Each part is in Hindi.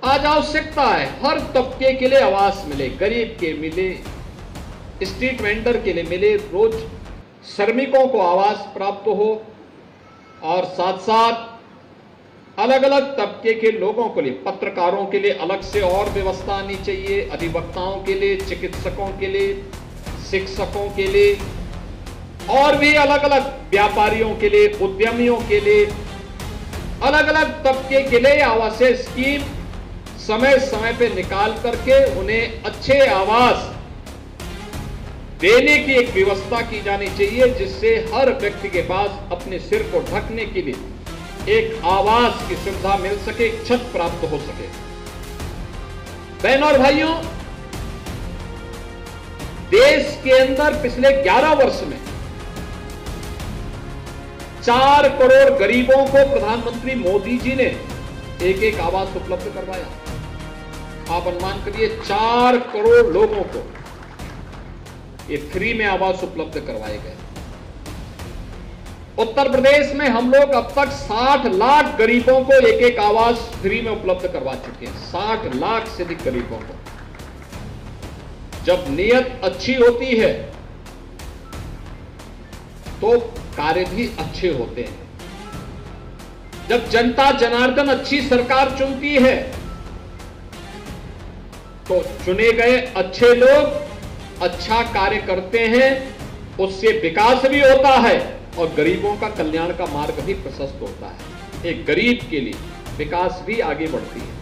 आज आवश्यकता है हर तबके के लिए आवास मिले, गरीब के मिले, स्ट्रीट वेंडर के लिए मिले, रोज श्रमिकों को आवास प्राप्त हो और साथ साथ अलग अलग तबके के लोगों के लिए, पत्रकारों के लिए अलग से और व्यवस्था आनी चाहिए, अधिवक्ताओं के लिए, चिकित्सकों के लिए, शिक्षकों के लिए और भी अलग अलग व्यापारियों के लिए, उद्यमियों के लिए, अलग अलग तबके के लिए आवासीय स्कीम समय समय पे निकाल करके उन्हें अच्छे आवास देने की एक व्यवस्था की जानी चाहिए, जिससे हर व्यक्ति के पास अपने सिर को ढकने के लिए एक आवास की सुविधा मिल सके, एक छत प्राप्त हो सके। बहनों और भाइयों, देश के अंदर पिछले 11 वर्ष में 4 करोड़ गरीबों को प्रधानमंत्री मोदी जी ने एक एक आवास उपलब्ध करवाया। आप अनुमान करिए 4 करोड़ लोगों को ये फ्री में आवास उपलब्ध करवाए गए। उत्तर प्रदेश में हम लोग अब तक 60 लाख गरीबों को एक एक आवास फ्री में उपलब्ध करवा चुके हैं। 60 लाख से अधिक गरीबों को। जब नीयत अच्छी होती है तो कार्य भी अच्छे होते हैं। जब जनता जनार्दन अच्छी सरकार चुनती है तो चुने गए अच्छे लोग अच्छा कार्य करते हैं, उससे विकास भी होता है और गरीबों का कल्याण का मार्ग भी प्रशस्त होता है। एक गरीब के लिए विकास भी आगे बढ़ती है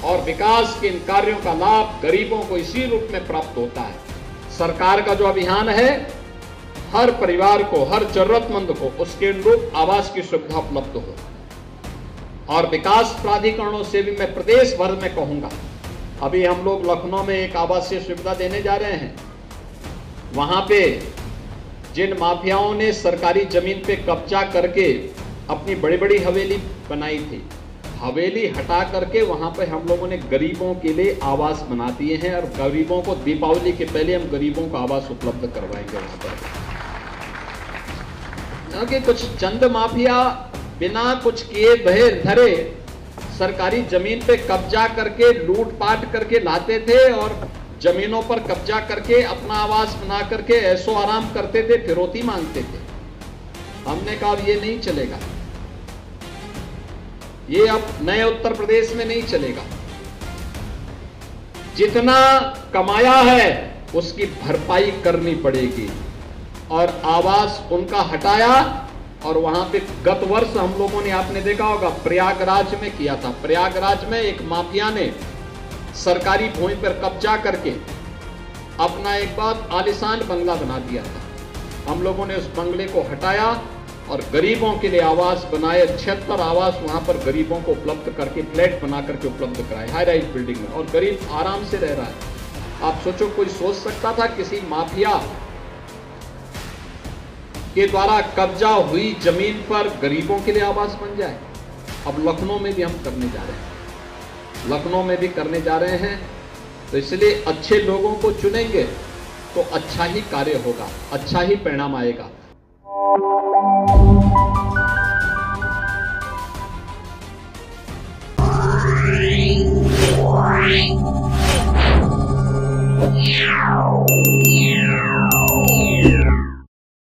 और विकास के इन कार्यों का लाभ गरीबों को इसी रूप में प्राप्त होता है। सरकार का जो अभियान है, हर परिवार को, हर जरूरतमंद को उसके अनुरूप आवास की सुविधा उपलब्ध हो। और विकास प्राधिकरणों से भी मैं प्रदेश भर में कहूंगा, अभी हम लोग लखनऊ में एक आवासीय सुविधा देने जा रहे हैं। वहां पे जिन माफियाओं ने सरकारी जमीन पे कब्जा करके अपनी बड़ी बड़ी हवेली बनाई थी, हवेली हटा करके वहां पे हम लोगों ने गरीबों के लिए आवास बना दिए हैं और गरीबों को दीपावली के पहले हम गरीबों को आवास उपलब्ध करवाएंगे वहां पर। क्योंकि कुछ चंद माफिया बिना कुछ किए बहे धरे सरकारी जमीन पे कब्जा करके लूटपाट करके लाते थे और जमीनों पर कब्जा करके अपना आवास बना करके ऐशो आराम करते थे, फिरौती मांगते थे। हमने कहा ये नहीं चलेगा, ये अब नए उत्तर प्रदेश में नहीं चलेगा। जितना कमाया है उसकी भरपाई करनी पड़ेगी। और आवास उनका हटाया और वहां पे गत वर्ष हम लोगों ने, आपने देखा होगा, प्रयागराज में किया था। प्रयागराज में एक माफिया ने सरकारी भूमि पर कब्जा करके अपना एक बात आलीशान बंगला बना दिया था। हम लोगों ने उस बंगले को हटाया और गरीबों के लिए आवास बनाए। 76 आवास वहां पर गरीबों को उपलब्ध करके, फ्लैट बना करके उपलब्ध कराए, हाई राइज बिल्डिंग में, और गरीब आराम से रह रहा है। आप सोचो, कोई सोच सकता था किसी माफिया के द्वारा कब्जा हुई जमीन पर गरीबों के लिए आवास बन जाए? अब लखनऊ में भी हम करने जा रहे हैं, लखनऊ में भी करने जा रहे हैं। तो इसलिए अच्छे लोगों को चुनेंगे तो अच्छा ही कार्य होगा, अच्छा ही परिणाम आएगा।